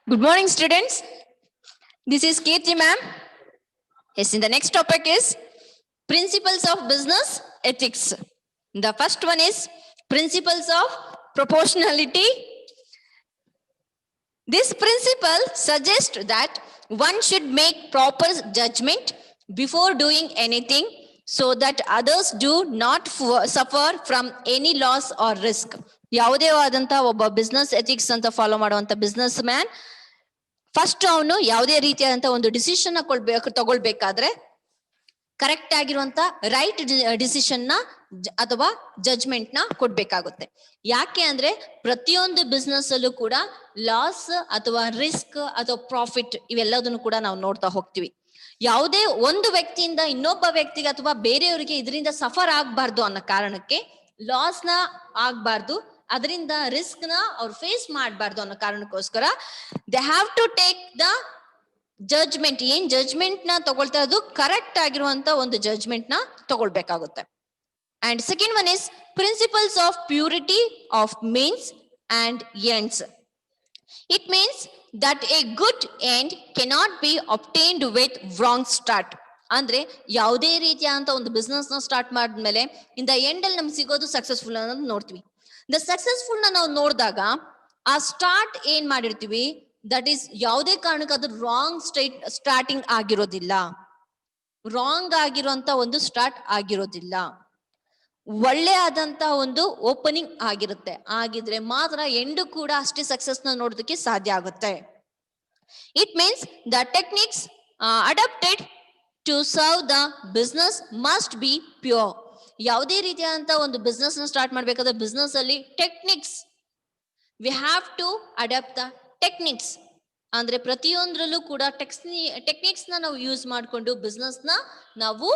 Good morning, students. This is Kirti ma'am. Yes, in the next topic is principles of business ethics. The first one is principles of proportionality. This principle suggests that one should make proper judgment before doing anything so that others do not suffer from any loss or risk. ಯಾವುದೇ ಆದಂತ ಒಬ್ಬ business ethics ಅಂತ follow ಮಾಡುವಂತ business man first ಅವನು ಯಾವುದೇ ರೀತಿಯಾದಂತ ಒಂದು decision ತಗೊಳ್ಬೇಕಾದ್ರೆ ಕರೆಕ್ಟ್ ಆಗಿರುವಂತ ರೈಟ್ ಡಿಸಿಷನ್ ನ ಅಥವಾ ಜಡ್ಜ್ಮೆಂಟ್ ನ ಕೊಡ್ಬೇಕಾಗುತ್ತೆ. ಯಾಕೆ ಅಂದ್ರೆ ಪ್ರತಿಯೊಂದು ಬಿಸ್ನೆಸ್ ಅಲ್ಲೂ ಕೂಡ ಲಾಸ್ ಅಥವಾ ರಿಸ್ಕ್ ಅಥವಾ ಪ್ರಾಫಿಟ್ ಇವೆಲ್ಲದನ್ನು ಕೂಡ ನಾವು ನೋಡ್ತಾ ಹೋಗ್ತೀವಿ. ಯಾವುದೇ ಒಂದು ವ್ಯಕ್ತಿಯಿಂದ ಇನ್ನೊಬ್ಬ ವ್ಯಕ್ತಿಗೆ ಅಥವಾ ಬೇರೆಯವರಿಗೆ ಇದರಿಂದ ಸಫರ್ ಆಗ್ಬಾರ್ದು ಅನ್ನೋ ಕಾರಣಕ್ಕೆ, ಲಾಸ್ ನ ಆಗ್ಬಾರ್ದು, ಅದರಿಂದ ರಿಸ್ಕ್ ನ ಅವ್ರು ಫೇಸ್ ಮಾಡಬಾರ್ದು ಅನ್ನೋ ಕಾರಣಕ್ಕೋಸ್ಕರ they have to take the judgment. ಏನ್ ಜಡ್ಜ್ಮೆಂಟ್ ನ ತಗೊಳ್ತಾ ಇರೋದು ಕರೆಕ್ಟ್ ಆಗಿರುವಂತ ಒಂದು ಜಡ್ಜ್ಮೆಂಟ್ ನ ತಗೊಳ್ಬೇಕಾಗುತ್ತೆ. And second one is principles of purity of means and ends. It means that a good end cannot be obtained with wrong start. ಅಂದ್ರೆ ಯಾವುದೇ ರೀತಿಯಾದಂತ ಒಂದು ಬಿಸ್ನೆಸ್ ನ ಸ್ಟಾರ್ಟ್ ಮಾಡಿದ್ಮೇಲೆ ಇನ್ ದ ಎಂಡ್ ಅಲ್ಲಿ ನಮ್ಗೆ ಸಿಗೋದು ಸಕ್ಸಸ್ಫುಲ್ ಅನ್ನೋದು ನೋಡ್ತೀವಿ. ದ ಸಕ್ಸಸ್ಫುಲ್ ನ ನಾವು ನೋಡಿದಾಗ ಆ ಸ್ಟಾರ್ಟ್ ಏನ್ ಮಾಡಿರ್ತೀವಿ, ದಟ್ ಈಸ್ ಯಾವುದೇ ಕಾರಣಕ್ಕೆ ಅದು ರಾಂಗ್ ಸ್ಟಾರ್ಟಿಂಗ್ ಆಗಿರೋದಿಲ್ಲ, ರಾಂಗ್ ಆಗಿರುವಂತ ಒಂದು ಸ್ಟಾರ್ಟ್ ಆಗಿರೋದಿಲ್ಲ, ಒಳ್ಳೆ ಆದಂತ ಒಂದು ಓಪನಿಂಗ್ ಆಗಿರುತ್ತೆ. ಆಗಿದ್ರೆ ಮಾತ್ರ ಎಂಡ್ ಕೂಡ ಅಷ್ಟೇ ಸಕ್ಸಸ್ ನ ನೋಡೋದಕ್ಕೆ ಸಾಧ್ಯ ಆಗುತ್ತೆ. It means the techniques adapted to serve the business must be pure. ಯಾವುದೇ ರೀತಿಯಾದಂತ ಒಂದು ಬಿಸ್ನೆಸ್ ನ ಸ್ಟಾರ್ಟ್ ಮಾಡ್ಬೇಕಾದ್ರೆ ಬಿಸ್ನೆಸ್ ಅಲ್ಲಿ techniques, we have to adapt the techniques. ಅಂದ್ರೆ ಪ್ರತಿಯೊಂದ್ರಲ್ಲೂ ಕೂಡ ಟೆಕ್ನಿಕ್ಸ್ ನ ನಾವು ಯೂಸ್ ಮಾಡಿಕೊಂಡು ಬಿಸ್ನೆಸ್ ನ ನಾವು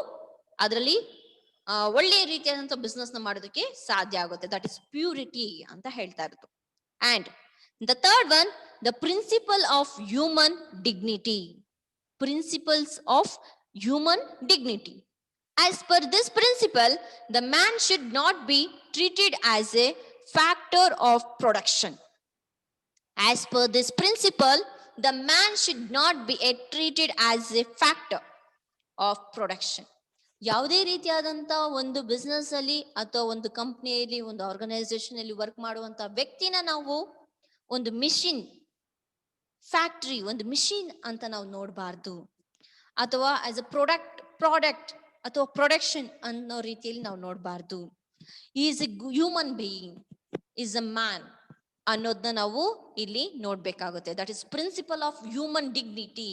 ಅದರಲ್ಲಿ ಒಳ್ಳೆಯ ರೀತಿಯಾದಂತ ಬಿಸ್ನೆಸ್ ನ ಮಾಡೋದಕ್ಕೆ ಸಾಧ್ಯ ಆಗುತ್ತೆ. ದಟ್ ಇಸ್ ಪ್ಯೂರಿಟಿ ಅಂತ ಹೇಳ್ತಾ ಇರೋದು. And the third one, the principle of human dignity. Principles of human dignity. As per this principle, the man should not be treated as a factor of production. As per this principle, the man should not be treated as a factor of production. ಯಾವುದೇ ರೀತಿಯಾದಂತ ಒಂದು business ಅಲ್ಲಿ ಅಥವಾ ಒಂದು ಕಂಪ್ನಿಯಲ್ಲಿ, ಒಂದು organisation ಅಲ್ಲಿ work ಮಾಡುವಂತ ವ್ಯಕ್ತಿನ ನಾವು ಒಂದು ಮಿಷಿನ್, ಫ್ಯಾಕ್ಟರಿ, ಒಂದು ಮಿಷಿನ್ ಅಂತ ನಾವು ನೋಡಬಾರ್ದು, ಅಥವಾ ಆಸ್ ಅ ಪ್ರಾಡಕ್ಟ್ ಅಥವಾ ಪ್ರೊಡಕ್ಷನ್ ಅನ್ನೋ ರೀತಿಯಲ್ಲಿ ನಾವು ನೋಡಬಾರ್ದು. Is a human being, is a man ಅನ್ನೋದನ್ನ ನಾವು ಇಲ್ಲಿ ನೋಡ್ಬೇಕಾಗುತ್ತೆ. That is principle of human dignity.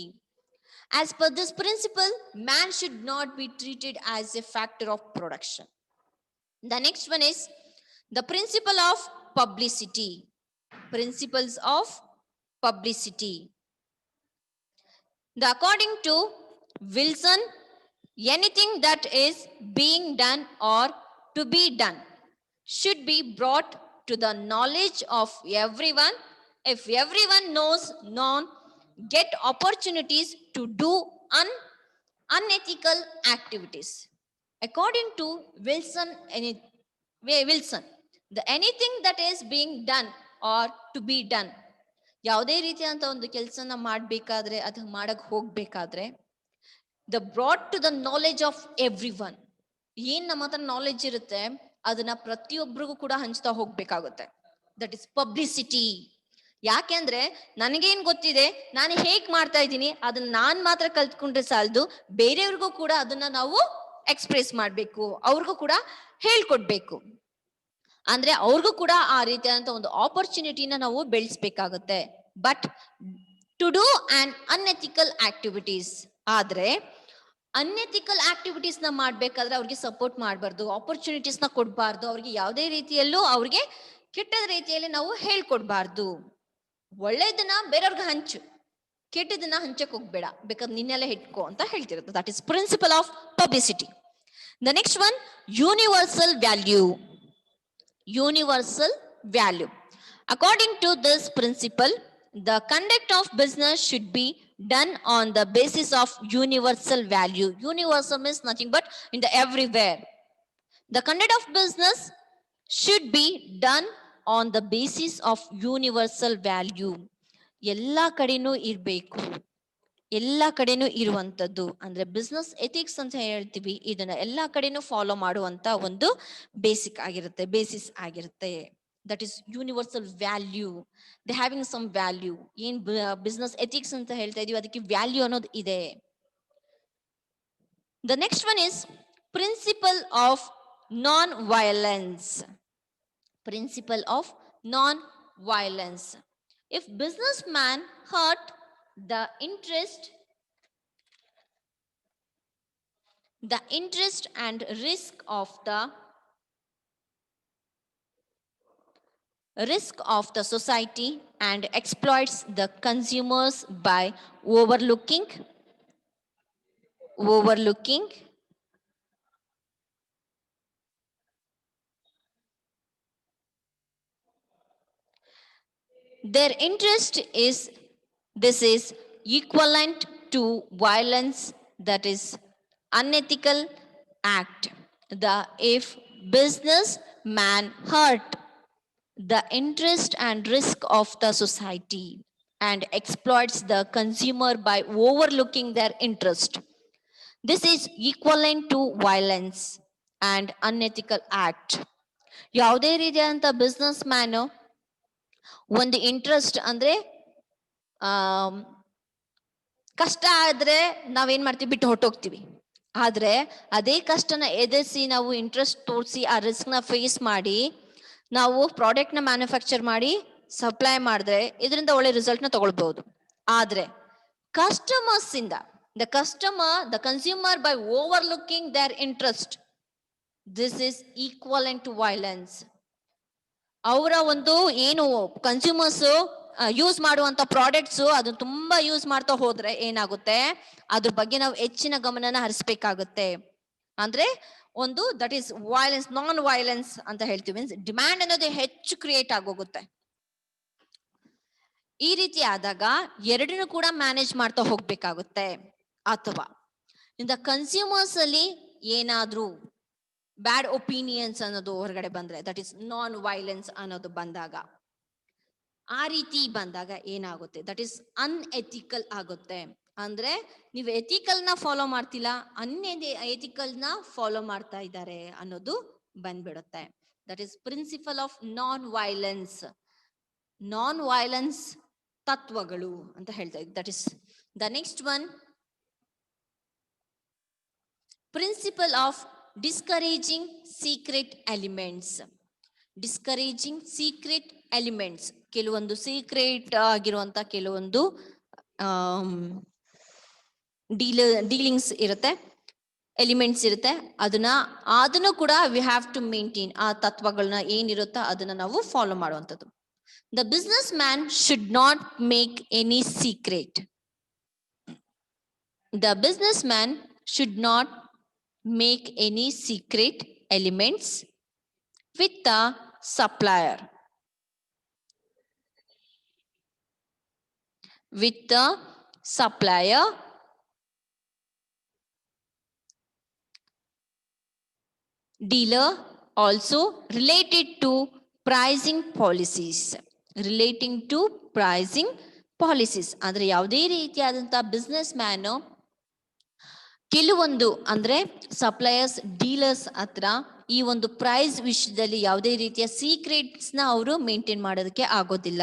As per this principle, man should not be treated as a factor of production. The next one is the principle of publicity. Principles of publicity. According to Wilson, anything that is being done or to be done should be brought to the knowledge of everyone. If everyone knows, none get opportunities to do unethical activities. According to Wilson, anything that is being done or to be done, ಯಾವುದೇ ರೀತಿಯಾದಂತ ಒಂದು ಕೆಲಸನ ಮಾಡ್ಬೇಕಾದ್ರೆ ಅಥವಾ ಮಾಡಕ್ ಹೋಗ್ಬೇಕಾದ್ರೆ, the brought to the knowledge of every one. ಏನ್ ನಮ್ಮ ಹತ್ರ ನಾಲೆಜ್ ಇರುತ್ತೆ ಅದನ್ನ ಪ್ರತಿಯೊಬ್ಬರಿಗೂ ಕೂಡ ಹಂಚ್ತಾ ಹೋಗ್ಬೇಕಾಗುತ್ತೆ. That is publicity. ಯಾಕೆಂದ್ರೆ ನನಗೇನ್ ಗೊತ್ತಿದೆ, ನಾನು ಹೇಗ್ ಮಾಡ್ತಾ ಇದ್ದೀನಿ ಅದನ್ನ ನಾನ್ ಮಾತ್ರ ಕಲ್ತ್ಕೊಂಡ್ರೆ ಸಾಲದು, ಬೇರೆಯವ್ರಿಗೂ ಕೂಡ ಅದನ್ನ ನಾವು ಎಕ್ಸ್ಪ್ರೆಸ್ ಮಾಡ್ಬೇಕು, ಅವ್ರಿಗೂ ಕೂಡ ಹೇಳ್ಕೊಡ್ಬೇಕು. ಅಂದ್ರೆ ಅವ್ರಿಗೂ ಕೂಡ ಆ ರೀತಿಯಾದಂತ ಒಂದು ಆಪರ್ಚುನಿಟಿನ ನಾವು ಬೆಳೆಸ್ಬೇಕಾಗುತ್ತೆ. But to do on unethical activities, ಆದ್ರೆ ಅನ್ಎಥಿಕಲ್ ಆಕ್ಟಿವಿಟೀಸ್ ನ ಮಾಡ್ಬೇಕಾದ್ರೆ ಅವ್ರಿಗೆ ಸಪೋರ್ಟ್ ಮಾಡಬಾರ್ದು, ಆಪರ್ಚುನಿಟೀಸ್ ನ ಕೊಡ್ಬಾರ್ದು, ಅವ್ರಿಗೆ ಯಾವುದೇ ರೀತಿಯಲ್ಲೂ ಅವ್ರಿಗೆ ಕೆಟ್ಟ ರೀತಿಯಲ್ಲಿ ನಾವು ಹೇಳ್ಕೊಡ್ಬಾರ್ದು. ಒಳ್ಳೇದನ್ನ ಬೇರೆಯವ್ರಿಗೆ ಹಂಚು, ಕೆಟ್ಟದನ್ನ ಹಂಚಕ್ ಹೋಗ್ಬೇಡ, ಬೇಕಾದ್ರೆ ನಿನ್ನೆಲ್ಲ ಇಟ್ಕೋ ಅಂತ ಹೇಳ್ತಿರುತ್ತೆ. That is principle of publicity. The next one, universal value. Universal value. According to this principle, the conduct of business should be done on the basis of universal value. Universal means nothing but in the everywhere. The conduct of business should be done on the basis of universal value. ಎಲ್ಲ ಕಡೆನೂ ಇರಬೇಕು, ಎಲ್ಲ ಕಡೆನೂ ಇರುವಂತದ್ದು ಅಂದ್ರೆ business ethics ಅಂತ ಹೇಳ್ತೀವಿ. ಇದನ್ನ ಎಲ್ಲಾ ಕಡೆನೂ ಫಾಲೋ ಮಾಡುವಂತ ಒಂದು ಬೇಸಿಸ್ ಆಗಿರುತ್ತೆ. That is universal value. They having some value. ಏನ್ ಬಿಸ್ನೆಸ್ ಎಥಿಕ್ಸ್ ಅಂತ ಹೇಳ್ತಾ ಇದೀವಿ ಅದಕ್ಕೆ ವ್ಯಾಲ್ಯೂ ಅನ್ನೋದು ಇದೆ. The next one is principle of non violence. Principle of non-violence. If businessman hurt the interest and risk of the society and exploits the consumers by overlooking their interest is, this is equivalent to violence, that is unethical act. If businessman hurt the interest and risk of the society and exploits the consumer by overlooking their interest, this is equivalent to violence and unethical act. ಯಾವುದೇ ರೀತಿಯಾದಂಥ business man ಒಂದು interest ಅಂದ್ರೆ ಕಷ್ಟ ಆದ್ರೆ ನಾವೇನ್ ಮಾಡ್ತೀವಿ, ಬಿಟ್ಟು ಹೊಟ್ಟೋಗ್ತೀವಿ. ಆದ್ರೆ ಅದೇ ಕಷ್ಟನ ಎದುರಿಸಿ ನಾವು ಇಂಟ್ರೆಸ್ಟ್ ತೋರಿಸಿ ಆ ರಿಸ್ಕ್ ನ ಫೇಸ್ ಮಾಡಿ ನಾವು ಪ್ರಾಡಕ್ಟ್ ನ ಮ್ಯಾನುಫ್ಯಾಕ್ಚರ್ ಮಾಡಿ ಸಪ್ಲೈ ಮಾಡಿದ್ರೆ ಇದರಿಂದ ಒಳ್ಳೆ ರಿಸಲ್ಟ್ ನ ತಗೊಳ್ಬಹುದು. ಆದ್ರೆ ಕಸ್ಟಮರ್ಸ್ ಇಂದ the consumer by overlooking their interest, this is equivalent to violence. ಅವರ ಒಂದು ಏನು ಕನ್ಸ್ಯೂಮರ್ಸ್ ಯೂಸ್ ಮಾಡುವಂತ ಪ್ರಾಡಕ್ಟ್ಸ್ ಅದನ್ನ ತುಂಬಾ ಯೂಸ್ ಮಾಡ್ತಾ ಹೋದ್ರೆ ಏನಾಗುತ್ತೆ, ಅದ್ರ ಬಗ್ಗೆ ನಾವು ಹೆಚ್ಚಿನ ಗಮನನ ಹರಿಸ್ಬೇಕಾಗುತ್ತೆ. ಅಂದ್ರೆ ಒಂದು that is violence, non violence ಅಂತ ಹೇಳ್ತೀವಿ. ಮೀನ್ಸ್ ಡಿಮ್ಯಾಂಡ್ ಅನ್ನೋದು ಹೆಚ್ಚು ಕ್ರಿಯೇಟ್ ಆಗೋಗುತ್ತೆ. ಈ ರೀತಿ ಆದಾಗ ಎರಡನ್ನೂ ಕೂಡ ಮ್ಯಾನೇಜ್ ಮಾಡ್ತಾ ಹೋಗ್ಬೇಕಾಗುತ್ತೆ. ಅಥವಾ ಇಂದ ಕನ್ಸ್ಯೂಮರ್ಸ್ ಅಲ್ಲಿ ಏನಾದ್ರೂ ಬ್ಯಾಡ್ ಒಪಿನಿಯನ್ಸ್ ಅನ್ನೋದು ಹೊರಗಡೆ ಬಂದ್ರೆ, ದಟ್ ಇಸ್ ನಾನ್ ವೈಲೆನ್ಸ್ ಅನ್ನೋದು ಬಂದಾಗ, ಆ ರೀತಿ ಬಂದಾಗ ಏನಾಗುತ್ತೆ, ದಟ್ ಇಸ್ ಅನ್ಎಥಿಕಲ್ ಆಗುತ್ತೆ. ಅಂದ್ರೆ ನೀವು ಎಥಿಕಲ್ ನ ಫಾಲೋ ಮಾಡ್ತಿಲ್ಲ, ಎಥಿಕಲ್ ನ ಫಾಲೋ ಮಾಡ್ತಾ ಇದ್ದಾರೆ ಅನ್ನೋದು ಬಂದ್ಬಿಡುತ್ತೆ. That is principle of non violence ತತ್ವಗಳು ಅಂತ ಹೇಳ್ತಾ ಇದ್ದೆ. That is the next one, principle of discouraging secret elements. ಕೆಲವೊಂದು ಸೀಕ್ರೆಟ್ ಆಗಿರುವಂತ ಕೆಲವೊಂದು ಡೀಲಿಂಗ್ಸ್ ಇರುತ್ತೆ, ಎಲಿಮೆಂಟ್ಸ್ ಇರುತ್ತೆ. ಅದನ್ನು ಕೂಡ ವಿ ಹ್ಯಾವ್ ಟು ಮೇಂಟೈನ್. ಆ ತತ್ವಗಳನ್ನ ಏನಿರುತ್ತೋ ಅದನ್ನ ನಾವು ಫಾಲೋ ಮಾಡುವಂಥದ್ದು. The business man should not make any secret. The business man should not make any secret elements with the supplier. Dealer also related to pricing policies. ಅಂದ್ರೆ ಯಾವುದೇ ರೀತಿಯಾದಂತ business man ಕೆಲವೊಂದು ಅಂದ್ರೆ suppliers, dealers ಹತ್ರ ಈ ಒಂದು price ವಿಷಯದಲ್ಲಿ ಯಾವುದೇ ರೀತಿಯ ಸೀಕ್ರೆಟ್ಸ್ ನ ಅವರು ಮೇಂಟೈನ್ ಮಾಡೋದಕ್ಕೆ ಆಗೋದಿಲ್ಲ.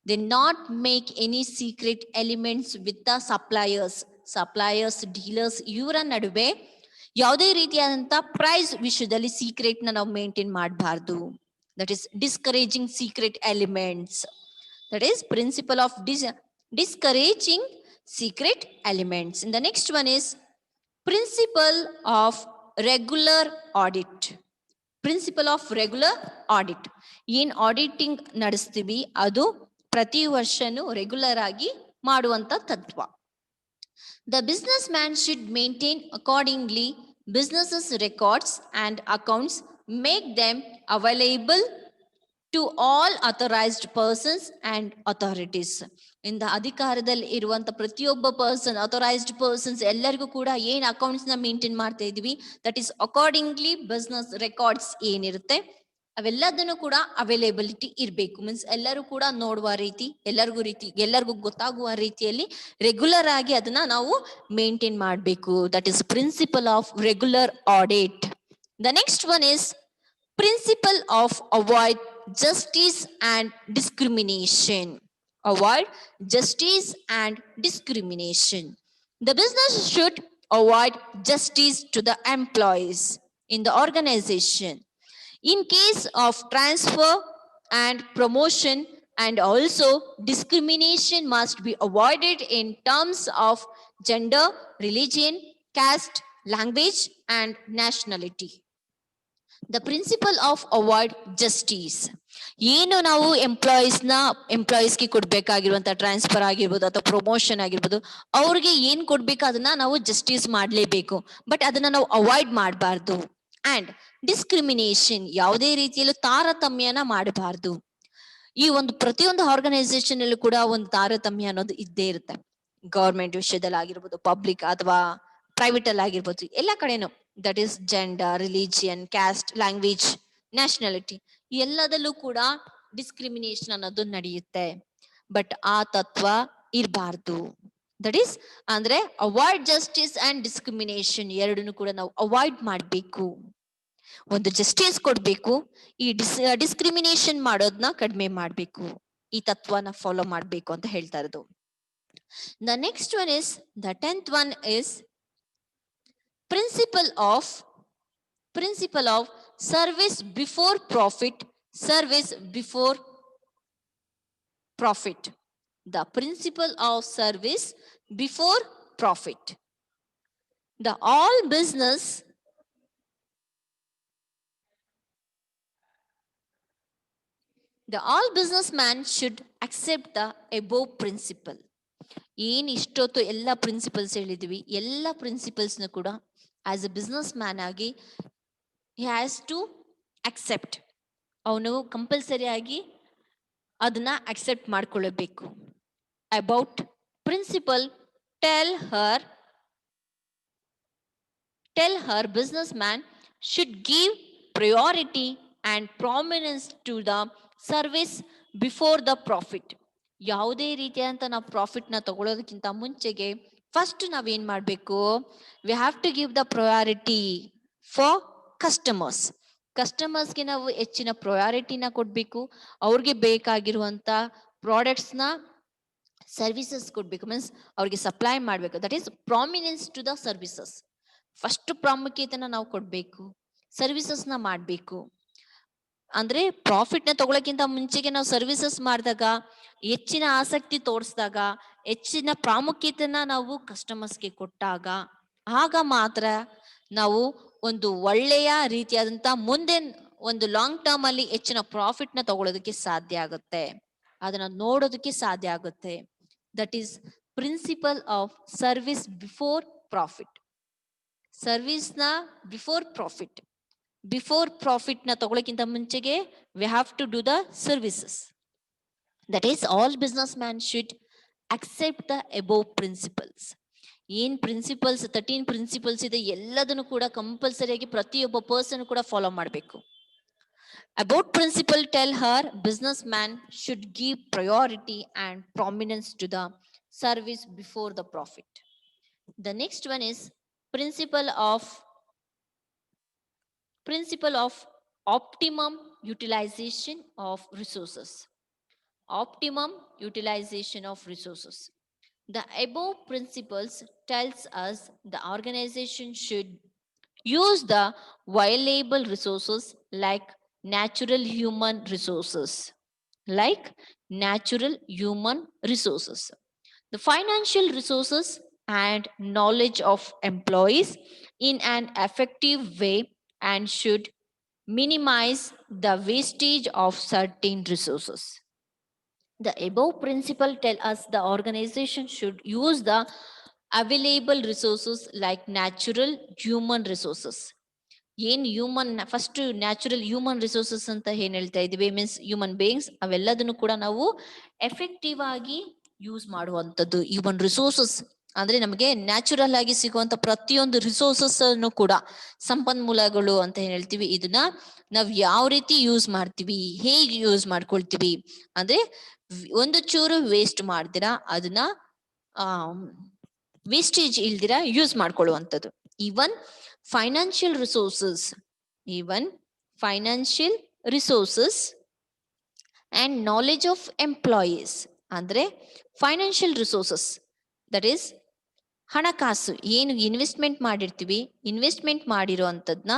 They not make any secret elements with the suppliers, dealers ಇವರ ನಡುವೆ ಯಾವುದೇ ರೀತಿಯಾದಂತ ಪ್ರೈಸ್ ವಿಷಯದಲ್ಲಿ ಸೀಕ್ರೆಟ್ ನ ನಾವು ಮೇಂಟೈನ್ ಮಾಡಬಾರ್ದು. That is discouraging secret elements. That is principle of discouraging secret elements. And the next one is principle of regular audit. ಏನ್ auditing ನಡೆಸ್ತೀವಿ ಅದು ಪ್ರತಿ ವರ್ಷನೂ ರೆಗ್ಯುಲರ್ ಆಗಿ ಮಾಡುವಂತ ತತ್ವ. The businessman should maintain accordingly business's records and accounts, make them available to all authorized persons and authorities. ಇಂದ ಅಧಿಕಾರದಲ್ಲಿ ಇರುವಂತ ಪ್ರತಿಯೊಬ್ಬ ಪರ್ಸನ್, ಅಥರೈಸ್ಡ್ ಪರ್ಸನ್ಸ್ ಎಲ್ಲರಿಗೂ ಕೂಡ ಏನ್ ಅಕೌಂಟ್ಸ್ ನ ಮೇಂಟೈನ್ ಮಾಡ್ತಾ ಇದೀವಿ, that is accordingly business records ಏನಿರುತ್ತೆ ಅವೆಲ್ಲದನ್ನು ಕೂಡ ಅವೈಲೇಬಿಲಿಟಿ ಇರಬೇಕು. ಮೀನ್ಸ್ ಎಲ್ಲರೂ ಕೂಡ ನೋಡುವ ರೀತಿ, ಎಲ್ಲರಿಗೂ ಗೊತ್ತಾಗುವ ರೀತಿಯಲ್ಲಿ ರೆಗ್ಯುಲರ್ ಆಗಿ ಅದನ್ನ ನಾವು ಮೇಂಟೈನ್ ಮಾಡಬೇಕು. That is principle of regular audit. The next one is principle of avoid justice and discrimination. Avoid justice and discrimination. The business should avoid justice to the employees in the organization in case of transfer and promotion, and also discrimination must be avoided in terms of gender, religion, caste, language and nationality. The principle of avoid justice, ಏನು ನಾವು ಎಂಪ್ಲಾಯೀಸ್ಗೆ ಕೊಡ್ಬೇಕಾಗಿರುವಂತ transfer ಆಗಿರ್ಬೋದು ಅಥವಾ promotion ಆಗಿರ್ಬೋದು, ಅವ್ರಿಗೆ ಏನ್ ಕೊಡ್ಬೇಕು ಅದನ್ನ ನಾವು ಜಸ್ಟಿಸ್ ಮಾಡ್ಲೇಬೇಕು. ಬಟ್ ಅದನ್ನ ನಾವು ಅವಾಯ್ಡ್ ಮಾಡಬಾರ್ದು. ಅಂಡ್ ಡಿಸ್ಕ್ರಿಮಿನೇಷನ್, ಯಾವುದೇ ರೀತಿಯಲ್ಲೂ ತಾರತಮ್ಯನ ಮಾಡಬಾರ್ದು. ಈ ಒಂದು ಪ್ರತಿಯೊಂದು ಆರ್ಗನೈಸೇಷನ್ ಅಲ್ಲೂ ಕೂಡ ಒಂದು ತಾರತಮ್ಯ ಅನ್ನೋದು ಇದ್ದೇ ಇರುತ್ತೆ. ಗವರ್ಮೆಂಟ್ ವಿಷಯದಲ್ಲಿ ಆಗಿರ್ಬೋದು, ಪಬ್ಲಿಕ್ ಅಥವಾ ಪ್ರೈವೇಟ್ ಅಲ್ಲಿ ಆಗಿರ್ಬೋದು, ಎಲ್ಲ ಕಡೆನೂ. That is gender, religion, caste, language, nationality, ಎಲ್ಲದಲ್ಲೂ ಕೂಡ ಡಿಸ್ಕ್ರಿಮಿನೇಷನ್ ಅನ್ನೋದು ನಡೆಯುತ್ತೆ. ಬಟ್ ಆ ತತ್ವ ಇರಬಾರ್ದು. ದಟ್ ಈಸ್ ಅಂದ್ರೆ ಅವಾಯ್ಡ್ ಜಸ್ಟಿಸ್ ಅಂಡ್ ಡಿಸ್ಕ್ರಿಮಿನೇಷನ್ ಎರಡನ್ನು ಕೂಡ ನಾವು ಅವಾಯ್ಡ್ ಮಾಡಬೇಕು. ಒಂದು ಜಸ್ಟಿಸ್ ಕೊಡ್ಬೇಕು, ಈ ಡಿಸ್ಕ್ರಿಮಿನೇಷನ್ ಮಾಡೋದನ್ನ ಕಡಿಮೆ ಮಾಡಬೇಕು. ಈ ತತ್ವನ ಫಾಲೋ ಮಾಡಬೇಕು ಅಂತ ಹೇಳ್ತಾ ಇರೋದು. The next one is, the 10th one is principle of service before profit. Service before profit. The principle of service before profit. The all businessman should accept the above principle. ಏನ್ ಇಷ್ಟೊತ್ತು ಎಲ್ಲ principles ಹೇಳಿದ್ವಿ, ಎಲ್ಲ ಪ್ರಿನ್ಸಿಪಲ್ಸ್ನ ಕೂಡ as A business man ಆಗಿ he has to accept. ಅವನು compulsory ಆಗಿ ಅದನ್ನ ಅಕ್ಸೆಪ್ಟ್ ಮಾಡ್ಕೊಳ್ಳಬೇಕು. About principle, tell her business man should give priority and prominence to the service before the profit. ಯಾವುದೇ ರೀತಿಯಾದಂತ ನಾವು ಪ್ರಾಫಿಟ್ ನ ತಗೊಳ್ಳೋದಕ್ಕಿಂತ ಮುಂಚೆಗೆ ಫಸ್ಟ್ ನಾವೇನ್ ಮಾಡ್ಬೇಕು, we have to give the priority for ಕಸ್ಟಮರ್ಸ್ಗೆ ನಾವು ಹೆಚ್ಚಿನ ಪ್ರಯಾರಿಟಿನ ಕೊಡ್ಬೇಕು. ಅವ್ರಿಗೆ ಬೇಕಾಗಿರುವಂತ ಪ್ರಾಡಕ್ಟ್ಸ್ ನ, ಸರ್ವಿಸಸ್ ಕೊಡ್ಬೇಕು. ಮೀನ್ಸ್ ಅವ್ರಿಗೆ ಸಪ್ಲೈ ಮಾಡ್ಬೇಕು. That is prominence to the services. First ಪ್ರಾಮುಖ್ಯತೆನ ನಾವು ಕೊಡ್ಬೇಕು, ಸರ್ವಿಸಸ್ ನ ಮಾಡ್ಬೇಕು. ಅಂದ್ರೆ ಪ್ರಾಫಿಟ್ ನ ತಗೊಳಕ್ಕಿಂತ ಮುಂಚೆಗೆ ನಾವು ಸರ್ವಿಸಸ್ ಮಾಡಿದಾಗ, ಹೆಚ್ಚಿನ ಆಸಕ್ತಿ ತೋರಿಸಿದಾಗ, ಹೆಚ್ಚಿನ ಪ್ರಾಮುಖ್ಯತೆನ ನಾವು ಕಸ್ಟಮರ್ಸ್ಗೆ ಕೊಟ್ಟಾಗ, ಆಗ ಮಾತ್ರ ನಾವು ಒಂದು ಒಳ್ಳೆಯ ರೀತಿಯಾದಂತ ಮುಂದೆ ಒಂದು ಲಾಂಗ್ ಟರ್ಮ್ ಅಲ್ಲಿ ಹೆಚ್ಚಿನ ಪ್ರಾಫಿಟ್ ನ ತಗೊಳ್ಳೋದಕ್ಕೆ ಸಾಧ್ಯ ಆಗುತ್ತೆ, ಅದನ್ನ ನೋಡೋದಕ್ಕೆ ಸಾಧ್ಯ ಆಗುತ್ತೆ. That is principle of service before profit. Service ನ ಬಿಫೋರ್ ಪ್ರಾಫಿಟ್ ನ ತಗೊಳಕ್ಕಿಂತ ಮುಂಚೆಗೆ we have to do the services. That is all business man should accept the above principles. ಏನ್ ಪ್ರಿನ್ಸಿಪಲ್ಸ್ 13 ಪ್ರಿನ್ಸಿಪಲ್ಸ್ ಇದೆ, ಎಲ್ಲದನ್ನು ಕೂಡ ಕಂಪಲ್ಸರಿಯಾಗಿ ಪ್ರತಿಯೊಬ್ಬ ಪರ್ಸನ್ ಕೂಡ ಫಾಲೋ ಮಾಡಬೇಕು. About principle tell her business man should give priority and prominence to the service before the profit. The next one is principle of optimum utilization of resources. Optimum utilization of resources. The above principles tells us the organization should use the valuable resources like natural human resources, the financial resources and knowledge of employees in an effective way, and should minimize the wastage of certain resources. The above principle tell us the organization should use the available resources like natural human resources. ಏನ್ human first natural human resources ಅಂತ ಏನ್ ಹೇಳ್ತಾ ಇದೀವಿ, means human ಬೇಯಿಂಗ್ಸ್, ಅವೆಲ್ಲದನ್ನು ಕೂಡ ನಾವು effective ಆಗಿ use ಮಾಡುವಂಥದ್ದು. Human resources ಅಂದ್ರೆ ನಮಗೆ ನ್ಯಾಚುರಲ್ ಆಗಿ ಸಿಗುವಂತ ಪ್ರತಿಯೊಂದು ರಿಸೋರ್ಸಸ್ ಅನ್ನು ಕೂಡ, ಸಂಪನ್ಮೂಲಗಳು ಅಂತ ಏನ್ ಹೇಳ್ತೀವಿ, ಇದನ್ನ ನಾವ್ ಯಾವ ರೀತಿ ಯೂಸ್ ಮಾಡ್ತೀವಿ, ಹೇಗೆ ಯೂಸ್ ಮಾಡ್ಕೊಳ್ತೀವಿ ಅಂದ್ರೆ ಒಂದು ಚೂರು ವೇಸ್ಟ್ ಮಾಡ್ದಿರಾ ಅದನ್ನ ವೇಸ್ಟೇಜ್ ಇಲ್ದಿರ ಯೂಸ್ ಮಾಡ್ಕೊಳ್ಳುವಂಥದ್ದು. Even financial resources and knowledge of employees ಅಂದ್ರೆ ಫೈನಾನ್ಷಿಯಲ್ ರಿಸೋರ್ಸಸ್ ದಟ್ ಈಸ್ ಹಣಕಾಸು ಏನು ಇನ್ವೆಸ್ಟ್ಮೆಂಟ್ ಮಾಡಿರ್ತೀವಿ, ಇನ್ವೆಸ್ಟ್ಮೆಂಟ್ ಮಾಡಿರೋ ಅಂಥದ್ನ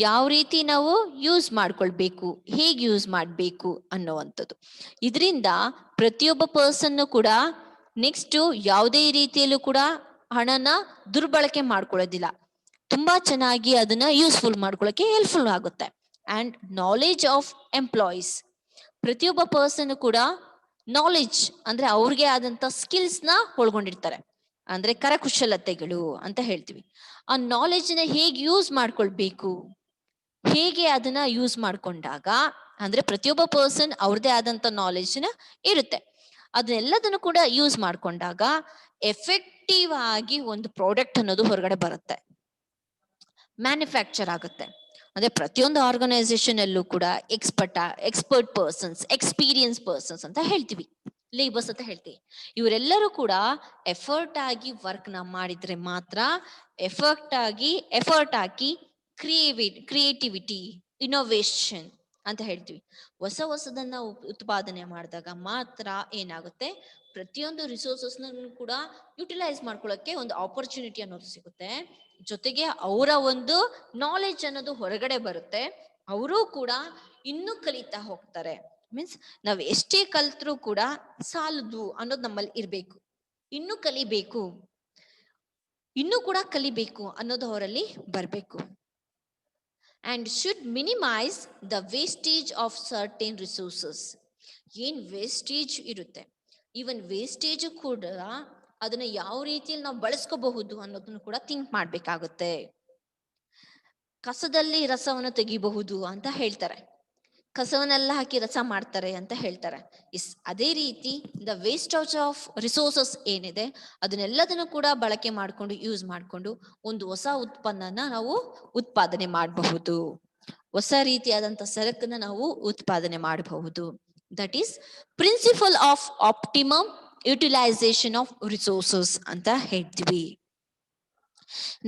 ಯಾವ ರೀತಿ ನಾವು ಯೂಸ್ ಮಾಡ್ಕೊಳ್ಬೇಕು, ಹೇಗೆ ಯೂಸ್ ಮಾಡಬೇಕು ಅನ್ನೋವಂಥದ್ದು. ಇದರಿಂದ ಪ್ರತಿಯೊಬ್ಬ ಪರ್ಸನ್ ಕೂಡ ನೆಕ್ಸ್ಟ್ ಯಾವುದೇ ರೀತಿಯಲ್ಲೂ ಕೂಡ ಹಣನ ದುರ್ಬಳಕೆ ಮಾಡ್ಕೊಳ್ಳೋದಿಲ್ಲ, ತುಂಬಾ ಚೆನ್ನಾಗಿ ಅದನ್ನ ಯೂಸ್ಫುಲ್ ಮಾಡ್ಕೊಳ್ಳೋಕೆ ಹೆಲ್ಪ್ಫುಲ್ ಆಗುತ್ತೆ. ಅಂಡ್ ನಾಲೆಜ್ ಆಫ್ ಎಂಪ್ಲಾಯೀಸ್, ಪ್ರತಿಯೊಬ್ಬ ಪರ್ಸನ್ ಕೂಡ ನಾಲೆಜ್ ಅಂದ್ರೆ ಅವ್ರಿಗೆ ಆದಂತ ಸ್ಕಿಲ್ಸ್ ನ ಒಳಗೊಂಡಿರ್ತಾರೆ, ಅಂದ್ರೆ ಕರಕುಶಲತೆಗಳು ಅಂತ ಹೇಳ್ತೀವಿ. ಆ ನಾಲೆಜ್ ನ ಹೇಗೆ ಯೂಸ್ ಮಾಡ್ಕೊಳ್ಬೇಕು, ಹೇಗೆ ಅದನ್ನ ಯೂಸ್ ಮಾಡ್ಕೊಂಡಾಗ ಅಂದ್ರೆ ಪ್ರತಿಯೊಬ್ಬ ಪರ್ಸನ್ ಅವ್ರದೇ ಆದಂತ ನಾಲೆಜ್ ನ ಇರುತ್ತೆ, ಅದನ್ನೆಲ್ಲದನ್ನು ಕೂಡ ಯೂಸ್ ಮಾಡ್ಕೊಂಡಾಗ ಎಫೆಕ್ಟಿವ್ ಆಗಿ ಒಂದು ಪ್ರಾಡಕ್ಟ್ ಅನ್ನೋದು ಹೊರಗಡೆ ಬರುತ್ತೆ, ಮ್ಯಾನುಫ್ಯಾಕ್ಚರ್ ಆಗುತ್ತೆ. ಅಂದ್ರೆ ಪ್ರತಿಯೊಂದು ಆರ್ಗನೈಸೇಷನ್ ಅಲ್ಲೂ ಕೂಡ ಎಕ್ಸ್ಪರ್ಟ್ ಪರ್ಸನ್ಸ್, ಎಕ್ಸ್ಪೀರಿಯನ್ಸ್ ಪರ್ಸನ್ಸ್ ಅಂತ ಹೇಳ್ತೀವಿ, ಲೇಬರ್ಸ್ ಅಂತ ಹೇಳ್ತೀವಿ. ಇವರೆಲ್ಲರೂ ಕೂಡ ಎಫರ್ಟ್ ಆಗಿ ವರ್ಕ್ ನ ಮಾಡಿದ್ರೆ ಮಾತ್ರ, ಎಫರ್ಟ್ ಹಾಕಿ ಕ್ರಿಯೇಟಿವಿಟಿ, ಇನೋವೇಷನ್ ಅಂತ ಹೇಳ್ತೀವಿ, ಹೊಸದನ್ನ ಉತ್ಪಾದನೆ ಮಾಡಿದಾಗ ಮಾತ್ರ ಏನಾಗುತ್ತೆ, ಪ್ರತಿಯೊಂದು ರಿಸೋರ್ಸಸ್ ಕೂಡ ಯುಟಿಲೈಸ್ ಮಾಡ್ಕೊಳ್ಳೋಕೆ ಒಂದು ಆಪರ್ಚುನಿಟಿ ಅನ್ನೋದು ಸಿಗುತ್ತೆ. ಜೊತೆಗೆ ಅವರ ಒಂದು ನಾಲೆಜ್ ಅನ್ನೋದು ಹೊರಗಡೆ ಬರುತ್ತೆ, ಅವರು ಕೂಡ ಇನ್ನೂ ಕಲಿತಾ ಹೋಗ್ತಾರೆ. ಮೀನ್ಸ್ ನಾವ್ ಎಷ್ಟೇ ಕಲ್ತ್ರೂ ಕೂಡ ಸಾಲದು ಅನ್ನೋದು ನಮ್ಮಲ್ಲಿ ಇರ್ಬೇಕು, ಇನ್ನೂ ಕಲಿಬೇಕು, ಇನ್ನೂ ಕೂಡ ಕಲಿಬೇಕು ಅನ್ನೋದು ಅವರಲ್ಲಿ ಬರ್ಬೇಕು. And should minimise the wastage of certain resources. ಏನ್ ವೇಸ್ಟೇಜ್ ಇರುತ್ತೆ, ಈವನ್ ವೇಸ್ಟೇಜ್ ಕೂಡ ಅದನ್ನ ಯಾವ ರೀತಿಯಲ್ಲಿ ನಾವು ಬಳಸ್ಕೋಬಹುದು ಅನ್ನೋದನ್ನು ಕೂಡ ಥಿಂಕ್ ಮಾಡ್ಬೇಕಾಗುತ್ತೆ. ಕಸದಲ್ಲಿ ರಸವನ್ನು ತೆಗಿಬಹುದು ಅಂತ ಹೇಳ್ತಾರೆ, ಕಸವನ್ನೆಲ್ಲ ಹಾಕಿ ರಸ ಮಾಡ್ತಾರೆ ಅಂತ ಹೇಳ್ತಾರೆ. ಅದೇ ರೀತಿ ದ ವೇಸ್ಟೇಜ್ ಆಫ್ ರಿಸೋರ್ಸಸ್ ಏನಿದೆ ಅದನ್ನೆಲ್ಲದನ್ನು ಕೂಡ ಬಳಕೆ ಮಾಡಿಕೊಂಡು ಯೂಸ್ ಮಾಡಿಕೊಂಡು ಒಂದು ಹೊಸ ಉತ್ಪನ್ನನ ನಾವು ಉತ್ಪಾದನೆ ಮಾಡಬಹುದು, ಹೊಸ ರೀತಿಯಾದಂತ ಸರಕನ್ನ ನಾವು ಉತ್ಪಾದನೆ ಮಾಡಬಹುದು. That is principle of optimum utilisation of resources ಅಂತ ಹೇಳ್ತೀವಿ.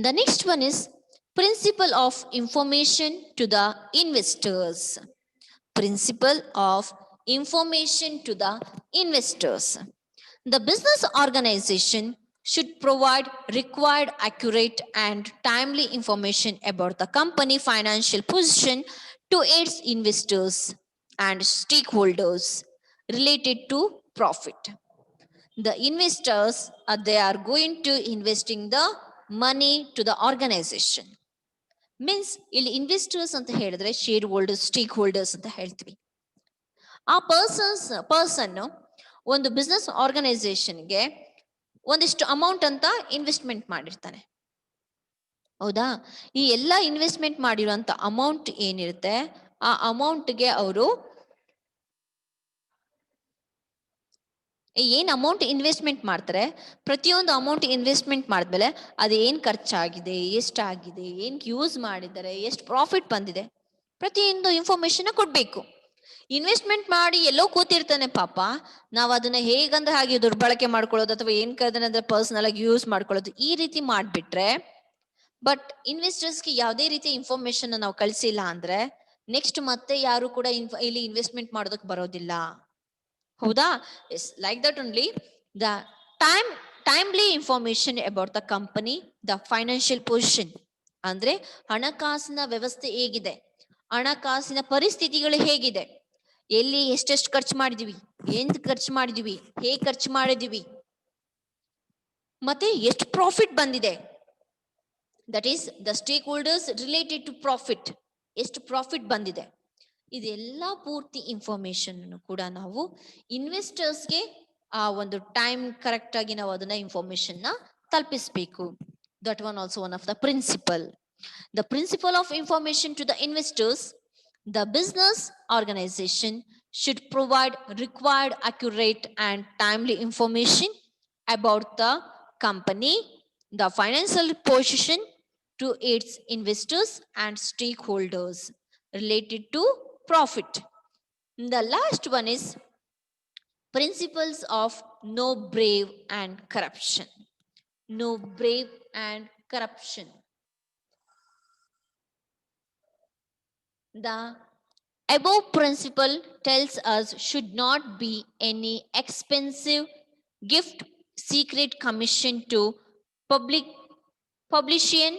The next one is principle of information to the investors. Principle of information to the investors. The business organization should provide required, accurate, and timely information about the company financial position to its investors and stakeholders related to profit. The investors they are going to investing the money to the organization. Means ಇಲ್ಲಿ investors ಅಂತ ಹೇಳಿದ್ರೆ share holders, stake holders ಅಂತ ಹೇಳ್ತೀವಿ. ಆ person ಒಂದು business ಆರ್ಗನೈಸೇಷನ್ಗೆ ಒಂದಿಷ್ಟು amount ಅಂತ investment ಮಾಡಿರ್ತಾನೆ, ಹೌದಾ? ಈ ಎಲ್ಲ ಇನ್ವೆಸ್ಟ್ಮೆಂಟ್ ಮಾಡಿರುವಂತ ಅಮೌಂಟ್ ಏನಿರುತ್ತೆ ಆ ಅಮೌಂಟ್ಗೆ ಅವರು ಏನ್ ಅಮೌಂಟ್ ಇನ್ವೆಸ್ಟ್ಮೆಂಟ್ ಮಾಡ್ತಾರೆ, ಪ್ರತಿಯೊಂದು ಅಮೌಂಟ್ ಇನ್ವೆಸ್ಟ್ಮೆಂಟ್ ಮಾಡಿದ್ಮೇಲೆ ಅದು ಏನ್ ಖರ್ಚಾಗಿದೆ, ಎಷ್ಟಾಗಿದೆ, ಏನ್ ಯೂಸ್ ಮಾಡಿದ್ದಾರೆ, ಎಷ್ಟು ಪ್ರಾಫಿಟ್ ಬಂದಿದೆ, ಪ್ರತಿಯೊಂದು ಇನ್ಫಾರ್ಮೇಶನ್ ಕೊಡ್ಬೇಕು. ಇನ್ವೆಸ್ಟ್ಮೆಂಟ್ ಮಾಡಿ ಎಲ್ಲೋ ಕೂತಿರ್ತಾನೆ ಪಾಪ, ನಾವ್ ಅದನ್ನ ಹೇಗಂದ್ರೆ ಹಾಗೆ ದುರ್ಬಳಕೆ ಮಾಡ್ಕೊಳ್ಳೋದು ಅಥವಾ ಏನ್ ಕದನಂದ್ರೆ ಪರ್ಸನಲ್ ಆಗಿ ಯೂಸ್ ಮಾಡ್ಕೊಳ್ಳೋದು, ಈ ರೀತಿ ಮಾಡ್ಬಿಟ್ರೆ, ಬಟ್ ಇನ್ವೆಸ್ಟರ್ಸ್ಗೆ ಯಾವುದೇ ರೀತಿಯ ಇನ್ಫಾರ್ಮೇಶನ್ ನಾವು ಕಳಿಸಿಲ್ಲ ಅಂದ್ರೆ ನೆಕ್ಸ್ಟ್ ಮತ್ತೆ ಯಾರು ಕೂಡ ಇಲ್ಲಿ ಇನ್ವೆಸ್ಟ್ಮೆಂಟ್ ಮಾಡೋದಕ್ಕೆ ಬರೋದಿಲ್ಲ, ಹೌದಾ? Yes, like that only the timely information about the company, the financial position ಅಂದ್ರೆ ಹಣಕಾಸಿನ ವ್ಯವಸ್ಥೆ ಹೇಗಿದೆ, ಹಣಕಾಸಿನ ಪರಿಸ್ಥಿತಿಗಳು ಹೇಗಿದೆ, ಎಲ್ಲಿ ಎಷ್ಟೆಷ್ಟು ಖರ್ಚು ಮಾಡಿದೀವಿ, ಏನ್ ಖರ್ಚು ಮಾಡಿದೀವಿ, ಹೇಗೆ ಖರ್ಚು ಮಾಡಿದೀವಿ, ಮತ್ತೆ ಎಷ್ಟು ಪ್ರಾಫಿಟ್ ಬಂದಿದೆ, that is the stake holders related to profit, ಎಷ್ಟು ಪ್ರಾಫಿಟ್ ಬಂದಿದೆ, ಇದೆಲ್ಲ ಪೂರ್ತಿ ಇನ್ಫಾರ್ಮೇಶನ್ ಕೂಡ ನಾವು ಇನ್ವೆಸ್ಟರ್ಸ್ಗೆ ಆ ಒಂದು ಟೈಮ್ ಕರೆಕ್ಟ್ ಆಗಿ ನಾವು ಅದನ್ನ ಇನ್ಫಾರ್ಮೇಶನ್ ನ ತಲುಪಿಸ್ಬೇಕು. That one also one of the principle. The principle of information to the investors. The business organization should provide required accurate and timely information about the company, the financial position to its investors and stakeholders related to profit. The last one is principles of no brave and corruption. No brave and corruption. The above principle tells us should not be any expensive gift, secret commission to public publication,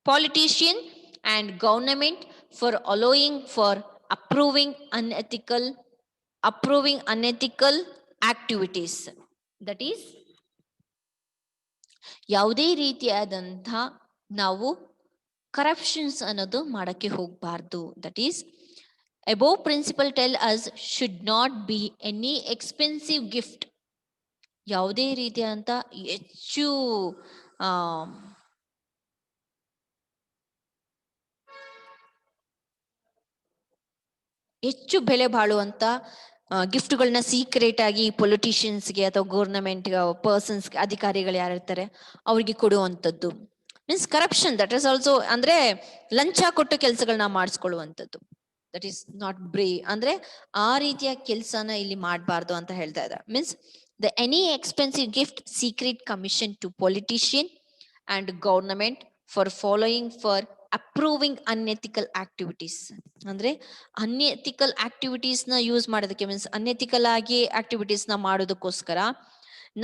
politician and government for allowing for approving unethical activities. That is, ಯಾವುದೇ ರೀತಿಯಾದಂಥ ನಾವು corruptions ಅನ್ನೋದು ಮಾಡಕ್ಕೆ ಹೋಗಬಾರ್ದು. That is above principle tell us should not be any expensive gift. ಯಾವುದೇ ರೀತಿಯಾದಂಥ ಹೆಚ್ಚು ಬೆಲೆ ಬಾಳುವಂತ ಗಿಫ್ಟ್ಗಳನ್ನ ಸೀಕ್ರೆಟ್ ಆಗಿ ಪೊಲಿಟಿಷಿಯನ್ಸ್ಗೆ ಅಥವಾ ಗೌರ್ನಮೆಂಟ್ ಪರ್ಸನ್ಸ್ಗೆ ಅಧಿಕಾರಿಗಳು ಯಾರಿರ್ತಾರೆ ಅವ್ರಿಗೆ ಕೊಡುವಂಥದ್ದು means corruption. That is also ಅಂದ್ರೆ ಲಂಚ ಕೊಟ್ಟು ಕೆಲಸಗಳನ್ನ ಮಾಡಿಸ್ಕೊಳ್ಳುವಂಥದ್ದು. ದಟ್ ಈಸ್ ನಾಟ್ ಬ್ರೇ ಅಂದ್ರೆ ಆ ರೀತಿಯ ಕೆಲಸನ ಇಲ್ಲಿ ಮಾಡಬಾರ್ದು ಅಂತ ಹೇಳ್ತಾ ಇದ್ದಾರೆ. Means the any expensive gift secret commission to politician and government for following for approving unethical activities. ಅಂದ್ರೆ ಅನ್ಎಥಿಕಲ್ ಆಕ್ಟಿವಿಟೀಸ್ ನ ಯೂಸ್ ಮಾಡೋದಕ್ಕೆ ಮೀನ್ಸ್ ಅನ್ಎಥಿಕಲ್ ಆಗಿ ಆಕ್ಟಿವಿಟೀಸ್ ನ ಮಾಡೋದಕ್ಕೋಸ್ಕರ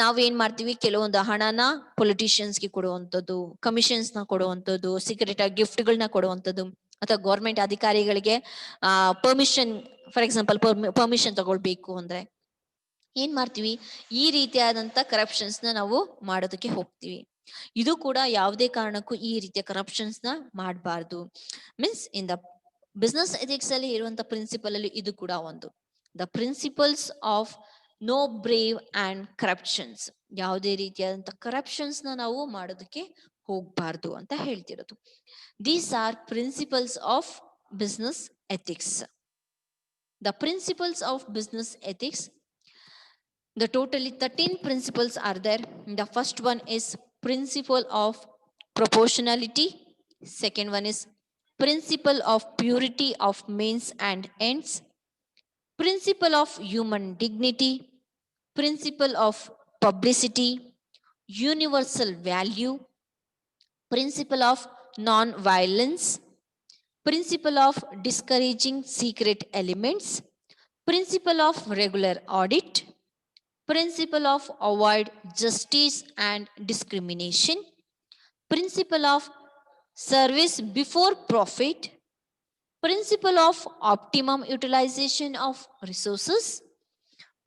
ನಾವೇನ್ ಮಾಡ್ತೀವಿ, ಕೆಲವೊಂದು ಹಣನ ಪೊಲಿಟಿಷಿಯನ್ಸ್ಗೆ ಕೊಡುವಂಥದ್ದು, ಕಮಿಷನ್ಸ್ ನ ಕೊಡುವಂಥದ್ದು, ಸೀಕ್ರೆಟ್ ಆಗಿ ಗಿಫ್ಟ್ಗಳನ್ನ ಕೊಡುವಂಥದ್ದು, ಅಥವಾ ಗೌರ್ಮೆಂಟ್ ಅಧಿಕಾರಿಗಳಿಗೆ ಪರ್ಮಿಷನ್, ಫಾರ್ ಎಕ್ಸಾಂಪಲ್ ಪರ್ಮಿಷನ್ ತಗೊಳ್ಬೇಕು ಅಂದ್ರೆ ಏನ್ ಮಾಡ್ತೀವಿ, ಈ ರೀತಿಯಾದಂತ ಕರಪ್ಷನ್ಸ್ ನ ನಾವು ಮಾಡೋದಕ್ಕೆ ಹೋಗ್ತೀವಿ. ಇದು ಕೂಡ ಯಾವುದೇ ಕಾರಣಕ್ಕೂ ಈ ರೀತಿಯ ಕರಪ್ಷನ್ಸ್ ನ ಮಾಡಬಾರ್ದು. Means in the business ethics ಅಲ್ಲಿ ಇರುವಂತ ಪ್ರಿನ್ಸಿಪಲ್ ಅಲ್ಲಿ ಇದು ಕೂಡ ಒಂದು. The principles of no bribe and corruptions, ಯಾವುದೇ ರೀತಿಯಾದಂತ ಕರಪ್ಷನ್ಸ್ ನ ನಾವು ಮಾಡೋದಕ್ಕೆ ಹೋಗ್ಬಾರ್ದು ಅಂತ ಹೇಳ್ತಿರೋದು. These are principles of business ethics. The principles of business ethics, the totally 13 principles are there. The first one is principle of proportionality. Second one is principle of purity of means and ends. Principle of human dignity. Principle of publicity. Universal value. Principle of non-violence. Principle of discouraging secret elements. Principle of regular audit. Principle of avoid justice and discrimination. Principle of service before profit. Principle of optimum utilization of resources.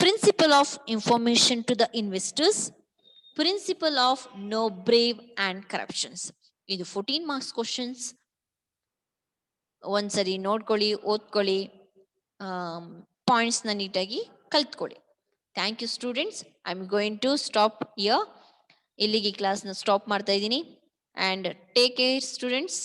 Principle of information to the investors. Principle of no brave and corruptions. ಇದು 14 marks questions. ಒಂದ್ಸರಿ ನೋಡ್ಕೊಳ್ಳಿ, ಓದ್ಕೊಳ್ಳಿ, points ನ ನೀಟಾಗಿ ಕಲ್ತ್ಕೊಳ್ಳಿ. Thank you students. I am going to stop here. ಇಲ್ಲಿಗೆ ಕ್ಲಾಸ್ನ stop ಮಾಡ್ತಾ ಇದ್ದೀನಿ. And take care students.